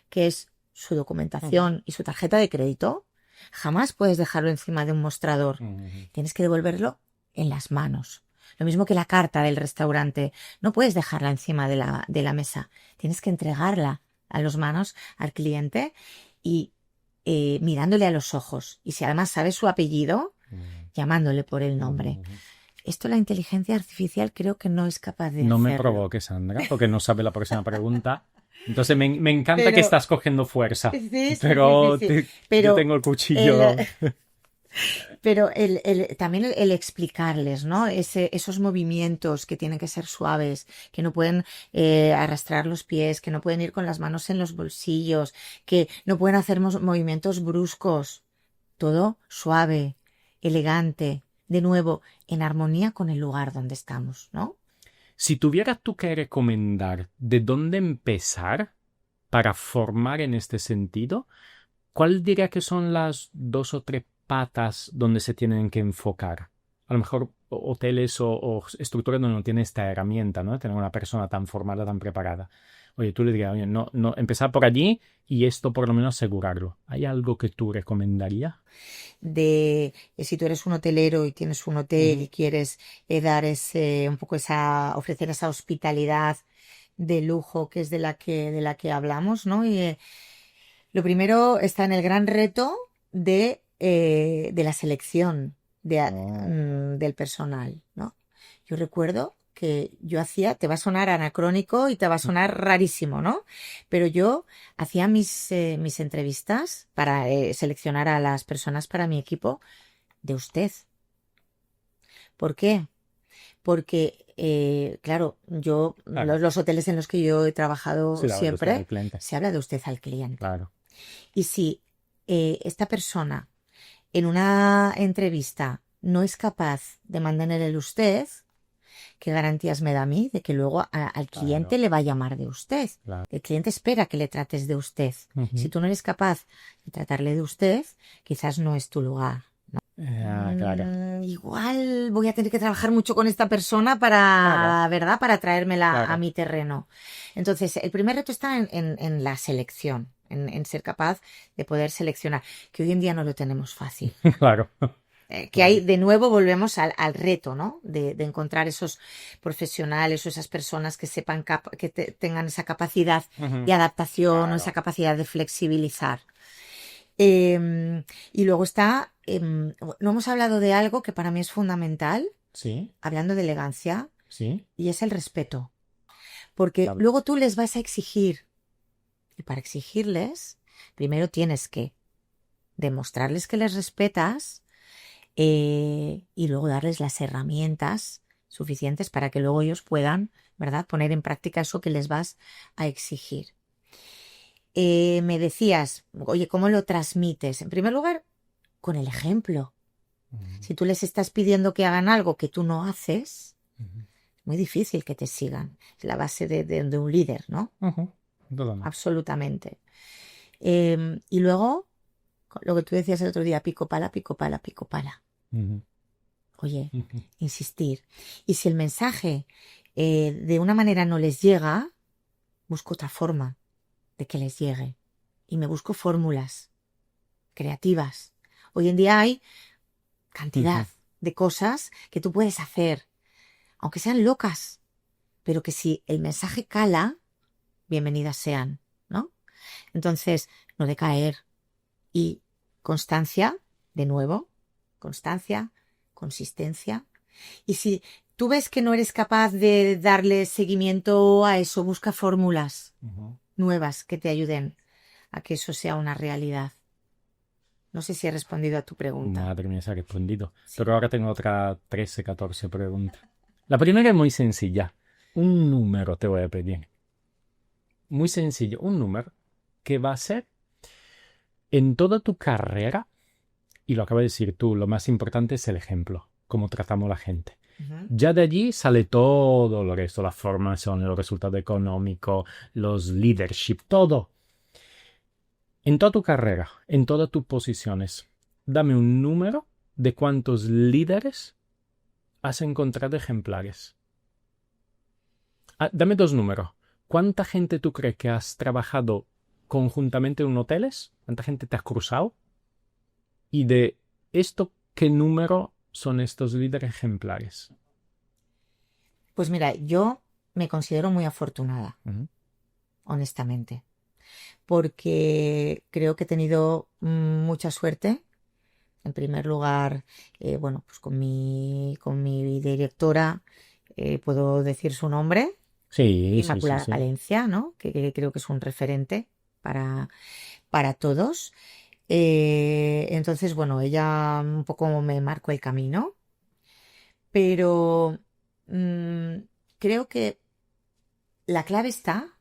que es su Ujú. documentación y su tarjeta de crédito, jamás puedes dejarlo encima de un mostrador. Ujú. Tienes que devolverlo en las manos. Lo mismo que la carta del restaurante. No puedes dejarla encima de la mesa. Tienes que entregarla a las manos al cliente y mirándole a los ojos. Y si además sabes su apellido, llamándole por el nombre. Ujú. Esto la inteligencia artificial creo que no es capaz de No me hacerlo. provoques, Sandra, porque no sabe la próxima pregunta. Entonces me encanta que Pero estás cogiendo fuerza, sí, sí, sí, sí, pero sí. yo Pero tengo el el, cuchillo. también el explicarles, ¿no? Esos movimientos que tienen que ser suaves, que no pueden arrastrar los pies, que no pueden ir con las manos en los bolsillos, que no pueden hacer movimientos bruscos. Todo suave, elegante, de nuevo, en armonía con el lugar donde estamos, ¿no? Si tuvieras tú que recomendar de dónde empezar para formar en este sentido, ¿cuál diría que son las dos o tres patas donde se tienen que enfocar. A lo mejor hoteles o estructuras donde no tiene esta herramienta, ¿no? Tener una persona tan formada, tan preparada. Oye, tú le dirías, oye, no, empezar por allí y esto por lo menos asegurarlo. ¿Hay algo que tú recomendarías? Si tú eres un hotelero y tienes un hotel y quieres dar un poco ofrecer esa hospitalidad de lujo que es de la que hablamos, ¿no? Y lo primero está en el gran reto de la selección del personal, ¿no? Yo recuerdo que te va a sonar anacrónico y te va a sonar rarísimo, ¿no? Pero yo hacía mis entrevistas para seleccionar a las personas para mi equipo de usted. ¿Por qué? Porque, claro, Claro. los hoteles en los que yo he trabajado Sí, la verdad, siempre, el cliente. se habla de usted al cliente. Claro. Y si esta persona en una entrevista no es capaz de mantener el usted, ¿qué garantías me da a mí de que luego al cliente le va a llamar de usted? Claro. El cliente espera que le trates de usted. Ujú. Si tú no eres capaz de tratarle de usted, quizás no es tu lugar. Claro. Igual voy a tener que trabajar mucho con esta persona para, ¿verdad? Para traérmela Claro. a mi terreno. Entonces, el primer reto está en la selección, en ser capaz de poder seleccionar, que hoy en día no lo tenemos fácil. Claro. Que ahí de nuevo volvemos al reto, ¿no? De encontrar esos profesionales o esas personas que sepan que tengan esa capacidad de adaptación o esa capacidad de flexibilizar. Y luego está, no hemos hablado de algo que para mí es fundamental, Sí, hablando de elegancia, sí. y es el respeto. Porque Claro. luego tú les vas a exigir, y para exigirles, primero tienes que demostrarles que les respetas y luego darles las herramientas suficientes para que luego ellos puedan, ¿verdad?, poner en práctica eso que les vas a exigir. Me decías, oye, ¿cómo lo transmites? En primer lugar, con el ejemplo. Si tú les estás pidiendo que hagan algo que tú no haces, es muy difícil que te sigan. Es la base de un líder, ¿no? Todo mal. Absolutamente. Y luego, lo que tú decías el otro día, pico pala, pico pala, pico pala. Oye, insistir. Y si el mensaje de una manera no les llega, busco otra forma de que les llegue. Y me busco fórmulas creativas. Hoy en día hay cantidad de cosas que tú puedes hacer, aunque sean locas, pero que si el mensaje cala, bienvenidas sean, ¿no? Entonces, no decaer. Y constancia, de nuevo, constancia, consistencia. Y si tú ves que no eres capaz de darle seguimiento a eso, busca fórmulas nuevas que te ayuden a que eso sea una realidad. No sé si he respondido a tu pregunta. Madre mía, se ha respondido. Sí. Pero ahora tengo otra 13, 14 preguntas. La primera es muy sencilla. Un número te voy a pedir. Muy sencillo. Un número que va a ser en toda tu carrera, y lo acabas de decir tú, lo más importante es el ejemplo, cómo tratamos a la gente. Ya de allí sale todo lo resto, la formación, los resultados económicos, los leadership, todo. En toda tu carrera, en todas tus posiciones, dame un número de cuántos líderes has encontrado ejemplares. Dame dos números. ¿Cuánta gente tú crees que has trabajado conjuntamente en hoteles? ¿Cuánta gente te has cruzado? Y de esto, ¿qué número son estos líderes ejemplares? Pues mira, yo me considero muy afortunada, honestamente, porque creo que he tenido mucha suerte. En primer lugar, bueno, pues con mi directora, puedo decir su nombre, Sí, Inmaculada sí. Valencia, ¿no? Que creo que es un referente para todos. Entonces, bueno, ella un poco me marcó el camino, pero creo que la clave está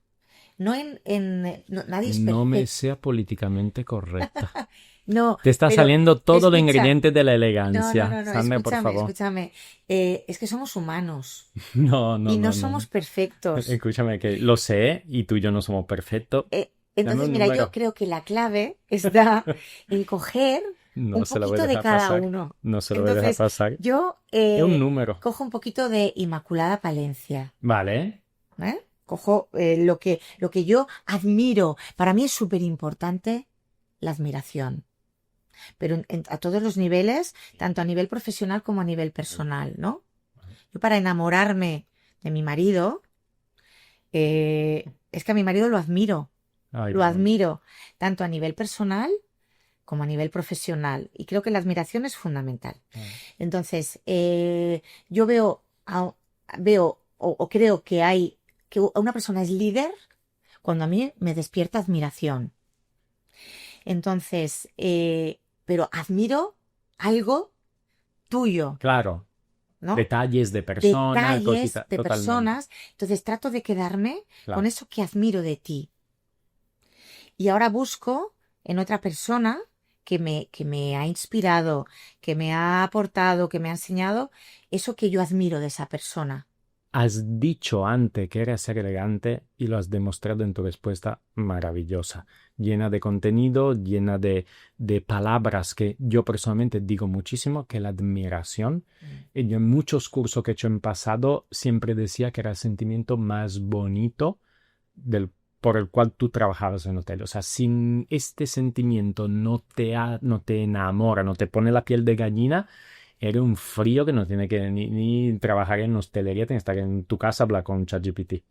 no nadie es No me perfecto. sea políticamente correcta. No, Te está pero saliendo todo el escucha, ingrediente de la no, elegancia. Sandra, por favor. escúchame. Es que somos humanos No. y no somos perfectos. Escúchame, que lo sé y tú y yo no somos perfectos. Dame Entonces, un mira, número. yo creo que la clave está en coger No un se lo voy a poquito de dejar cada pasar. uno. No se lo voy a dejar Entonces, pasar. yo Es un número. cojo un poquito de Inmaculada Palencia. Vale. ¿Eh? Cojo lo que yo admiro. Para mí es súper importante la admiración, pero a todos los niveles, tanto a nivel profesional como a nivel personal, ¿no? Yo para enamorarme de mi marido, es que a mi marido Ay, lo admiro tanto a nivel personal como a nivel profesional, y creo que la admiración es fundamental. Entonces, yo veo o creo que una persona es líder cuando a mí me despierta admiración. Entonces, pero admiro algo tuyo, claro. ¿no? Detalles de persona, Detalles cositas, de totalmente. personas. Entonces trato de quedarme con Claro. eso que admiro de ti. Y ahora busco en otra persona que me ha inspirado, que me ha aportado, que me ha enseñado eso que yo admiro de esa persona. Has dicho antes que eras ser elegante y lo has demostrado en tu respuesta maravillosa, llena de contenido, llena de palabras que yo personalmente digo muchísimo, que la admiración. Y yo en muchos cursos que he hecho en pasado siempre decía que era el sentimiento más bonito por el cual tú trabajabas en hotel. O sea, sin este sentimiento no te enamora, no te pone la piel de gallina. Era un frío que no tiene que ni trabajar en hostelería, tienes que estar en tu casa hablar con ChatGPT.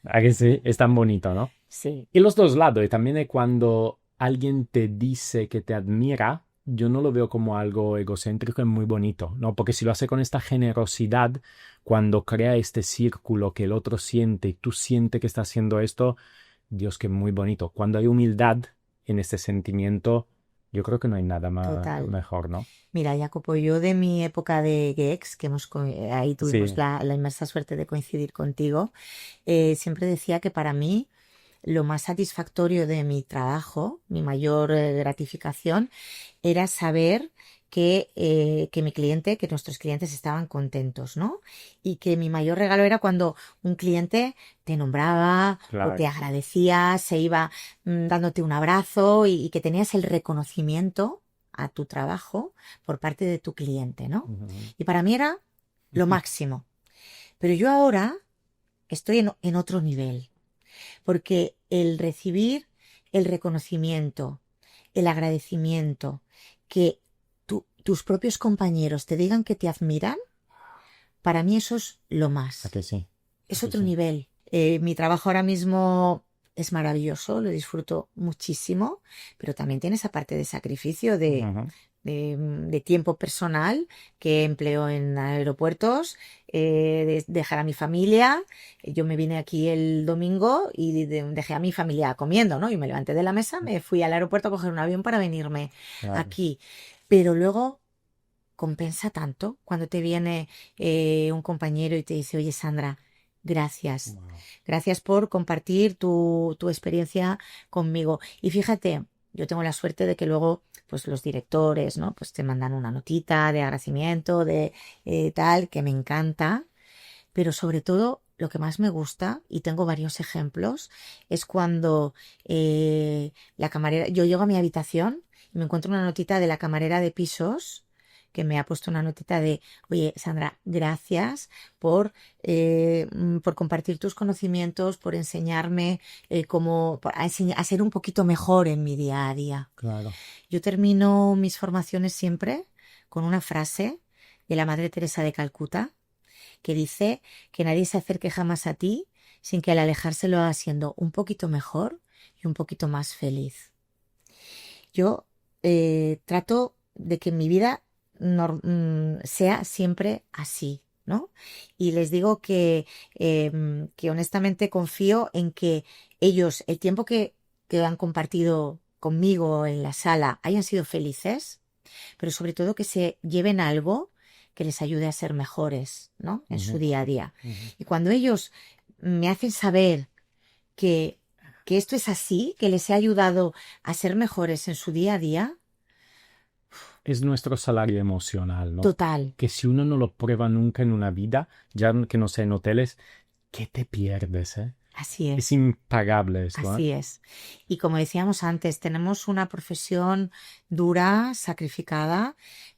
¿A que sí? Es tan bonito, ¿no? Sí. Y los dos lados, y también es cuando alguien te dice que te admira, yo no lo veo como algo egocéntrico, es muy bonito, ¿no? Porque si lo hace con esta generosidad, cuando crea este círculo que el otro siente y tú sientes que está haciendo esto, Dios, que muy bonito. Cuando hay humildad en este sentimiento, yo creo que no hay nada Total. mejor, ¿no? Mira, Jacopo, yo de mi época de GEX, que ahí tuvimos Sí. la inmensa suerte de coincidir contigo, siempre decía que para mí lo más satisfactorio de mi trabajo, mi mayor gratificación, era saber que nuestros clientes estaban contentos, ¿no? Y que mi mayor regalo era cuando un cliente te nombraba o Claro. te agradecía, se iba dándote un abrazo y que tenías el reconocimiento a tu trabajo por parte de tu cliente, ¿no? Y para mí era lo máximo. Pero yo ahora estoy en otro nivel, porque el recibir el reconocimiento, el agradecimiento, que tus propios compañeros te digan que te admiran, para mí eso es lo ¿A más. que sí? Es ¿A que otro sí? nivel. Mi trabajo ahora mismo es maravilloso, lo disfruto muchísimo, pero también tiene esa parte de sacrificio Ujú. de tiempo personal que empleo en aeropuertos, de dejar a mi familia. Yo me vine aquí el domingo y dejé a mi familia comiendo, ¿no? Y me levanté de la mesa, me fui al aeropuerto a coger un avión para venirme Claro. aquí. Pero luego compensa tanto cuando te viene un compañero y te dice, oye Sandra, gracias. Wow. Gracias por compartir tu experiencia conmigo. Y fíjate, yo tengo la suerte de que luego, pues los directores, ¿no? Pues te mandan una notita de agradecimiento, de tal, que me encanta. Pero sobre todo, lo que más me gusta, y tengo varios ejemplos, es cuando la camarera, yo llego a mi habitación y me encuentro una notita de la camarera de pisos que me ha puesto una notita de, oye, Sandra, gracias por compartir tus conocimientos, por enseñarme a ser un poquito mejor en mi día a día. Claro. Yo termino mis formaciones siempre con una frase de la Madre Teresa de Calcuta que dice que nadie se acerque jamás a ti sin que al alejarse lo haga siendo un poquito mejor y un poquito más feliz. Yo trato de que mi vida sea siempre así, ¿no? Y les digo que honestamente confío en que ellos, el tiempo que han compartido conmigo en la sala, hayan sido felices, pero sobre todo que se lleven algo que les ayude a ser mejores, ¿no? En su día a día. Y cuando ellos me hacen saber que, que esto es así, que les he ayudado a ser mejores en su día a día, Es nuestro salario emocional, ¿no? total. Que si uno no lo prueba nunca en una vida, ya que no sea en hoteles, ¿qué te pierdes, eh? Así Es es. impagable esto, ¿eh? Así es. Y como decíamos antes, tenemos una profesión dura, sacrificada,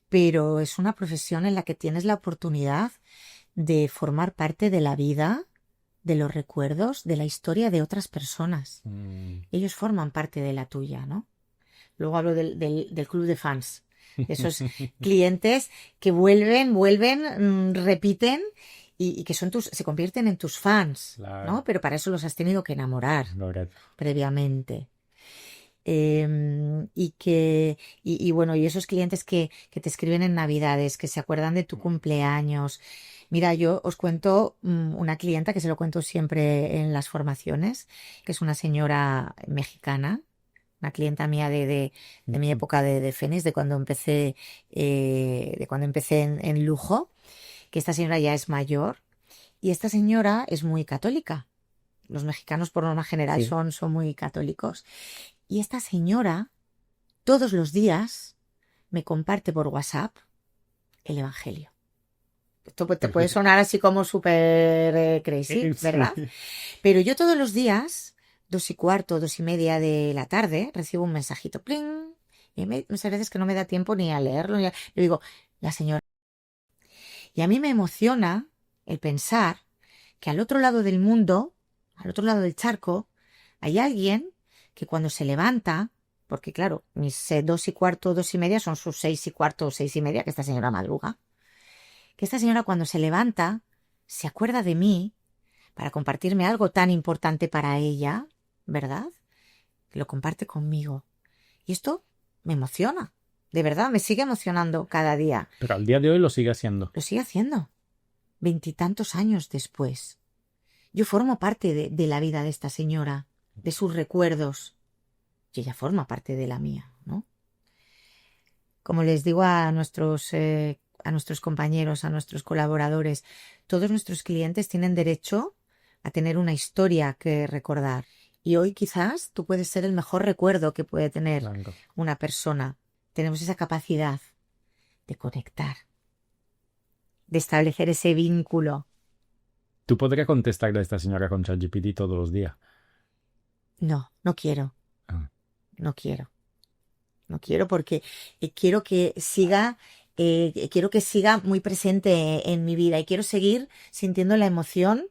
pero es una profesión en la que tienes la oportunidad de formar parte de la vida, de los recuerdos, de la historia de otras personas. Mm. Ellos forman parte de la tuya, ¿no? Luego hablo del club de fans, de esos clientes que vuelven, repiten y que se convierten en tus fans, Claro, ¿no? Pero para eso los has tenido que enamorar Loret. previamente. Bueno, y esos clientes que te escriben en Navidades, que se acuerdan de tu cumpleaños. Mira, yo os cuento una clienta que se lo cuento siempre en las formaciones, que es una señora mexicana, una clienta mía de mi época de Fénix, de cuando empecé en lujo, que esta señora ya es mayor y esta señora es muy católica. Los mexicanos por norma general Sí. son muy católicos. Y esta señora todos los días me comparte por WhatsApp el Evangelio. Esto te puede sonar así como súper crazy, ¿verdad? Sí. Pero yo todos los días, 2:15, 2:30 de la tarde, recibo un mensajito, ¡pling! Y muchas veces que no me da tiempo ni a leerlo. Yo digo, la señora. Y a mí me emociona el pensar que al otro lado del mundo, al otro lado del charco, hay alguien que cuando se levanta, porque claro, mis 2:15, 2:30 son sus 6:15 o 6:30, que esta señora madruga, que esta señora cuando se levanta se acuerda de mí para compartirme algo tan importante para ella, ¿verdad? Que lo comparte conmigo. Y esto me emociona, de verdad, me sigue emocionando cada día. Pero al día de hoy lo sigue haciendo. Lo sigue haciendo, 20 y tantos años después. Yo formo parte de la vida de esta señora, de sus recuerdos, y ella forma parte de la mía, ¿no? Como les digo a nuestros compañeros, a nuestros colaboradores, todos nuestros clientes tienen derecho a tener una historia que recordar. Y hoy quizás tú puedes ser el mejor recuerdo que puede tener Claro. una persona. Tenemos esa capacidad de conectar, de establecer ese vínculo. Tú podrías contestarle a esta señora con ChatGPT todos los días. No, no quiero, Ah. no quiero. No quiero porque quiero que siga muy presente en mi vida y quiero seguir sintiendo la emoción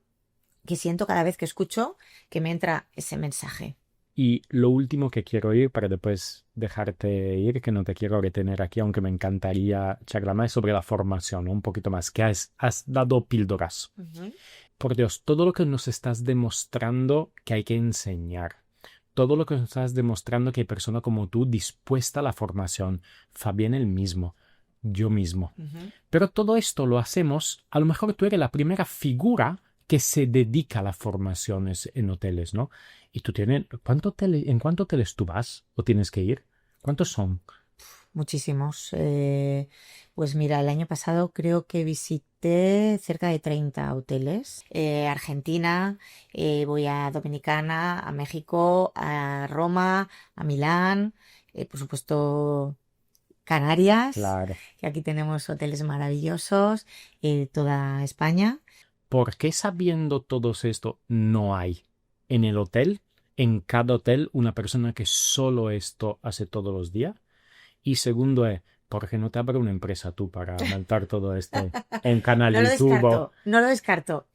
que siento cada vez que escucho que me entra ese mensaje. Y lo último que quiero ir para después dejarte ir, que no te quiero retener aquí, aunque me encantaría charlar más sobre la formación, ¿no? Un poquito más, que has dado píldoras. Por Dios, todo lo que nos estás demostrando que hay que enseñar, todo lo que nos estás demostrando que hay personas como tú dispuesta a la formación, Fabián el mismo, yo mismo. Pero todo esto lo hacemos, a lo mejor tú eres la primera figura que se dedica a las formaciones en hoteles, ¿no? Y tú tienes, ¿en cuántos hoteles tú vas o tienes que ir? ¿Cuántos son? Muchísimos. Pues mira, el año pasado creo que visité cerca de 30 hoteles. Argentina, voy a Dominicana, a México, a Roma, a Milán, por supuesto Canarias, Claro. que aquí tenemos hoteles maravillosos, toda España. ¿Por qué sabiendo todo esto no hay en el hotel, en cada hotel, una persona que solo esto hace todos los días? Y segundo es, ¿por qué no te abre una empresa tú para montar todo esto? Un canal No lo YouTube. descarto, no lo descarto.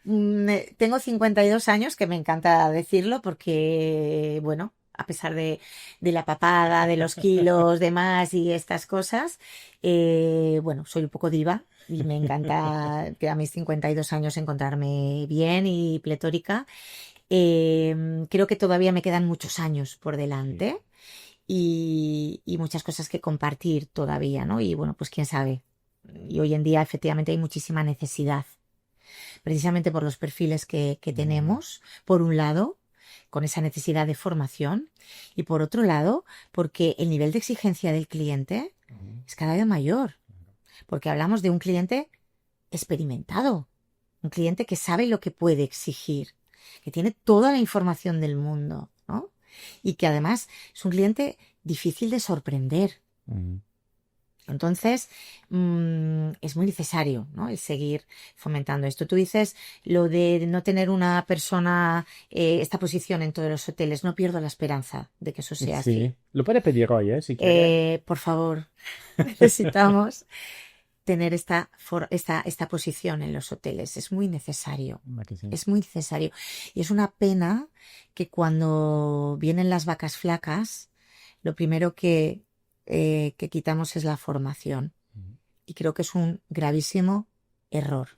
Tengo 52 años, que me encanta decirlo porque, bueno, a pesar de la papada, de los kilos, de más y estas cosas, bueno, soy un poco diva y me encanta que a mis 52 años encontrarme bien y pletórica. Creo que todavía me quedan muchos años por delante y muchas cosas que compartir todavía, ¿no? Y bueno, pues quién sabe. Y hoy en día efectivamente hay muchísima necesidad, precisamente por los perfiles que tenemos, por un lado, con esa necesidad de formación, y por otro lado, porque el nivel de exigencia del cliente es cada vez mayor, porque hablamos de un cliente experimentado, un cliente que sabe lo que puede exigir, que tiene toda la información del mundo, ¿no? Y que además es un cliente difícil de sorprender. Entonces, es muy necesario, ¿no? El seguir fomentando esto. Tú dices lo de no tener una persona, esta posición en todos los hoteles. No pierdo la esperanza de que eso sea así. Sí, lo puede pedir hoy, si quiere. Por favor, necesitamos tener esta posición en los hoteles. Es muy necesario. ¿A que sí? Es muy necesario. Y es una pena que cuando vienen las vacas flacas, lo primero que quitamos es la formación. Y creo que es un gravísimo error.